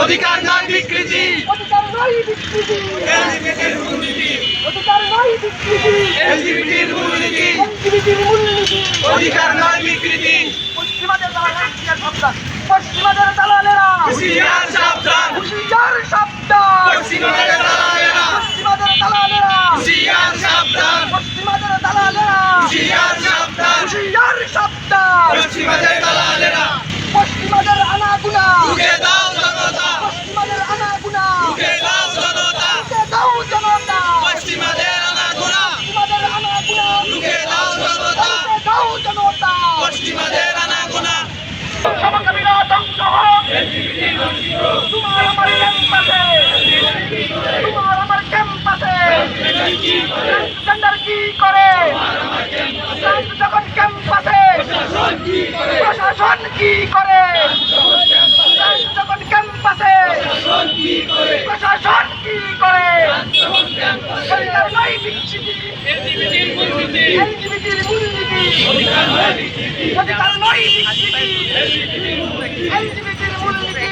অধিকার নয় বিকৃতি, অধিকার নয় বিকৃতি, এলজিবিটির মূলনীতি, অধিকার নয় বিকৃতি, এলজিবিটির মূলনীতি, এলজিবিটির মূলনীতি, অধিকার নয় বিকৃতি। পশ্চিমাদের দালালেরা সাবধান, পশ্চিমাদের দালালেরা হুঁশিয়ার সাবধান, হুঁশিয়ার সাবধান, পশ্চিমাদের দালালেরা পশ্চিমাদের দালালেরা হুঁশিয়ার সাবধান, পশ্চিমাদের দালালেরা হুঁশিয়ার সাবধান, হুঁশিয়ার সাবধান, পশ্চিমাদের দালালেরা পশ্চিমাদের আনাগুনা, রুখে দাও জনতা, পশ্চিমাদের আনাগুনা, রুখে দাও জনতা, রুখে দাও জনতা, পশ্চিমাদের আনাগোনা, পশ্চিমাদের আনাগুনা, রুখে দাও জনতা, রুখে দাও জনতা, পশ্চিমাদের আনাগোনা। সমকামীরা ধ্বংস হোক, তোমার আমার ক্যাম্পাসে, তোমার আমার ক্যাম্পাসে, ট্রান্সজেন্ডার কি করে, ট্রান্স যখন ক্যাম্পাসে, প্রশাসন কি করে, ট্রান্স যখন ক্যাম্পাসে, প্রশাসন কি করে, অধিকার নয় বিকৃতি, এলজিবিটির মূলনীতি, অধিকার নয় বিকৃতি, এলজিবিটির মূলনীতি।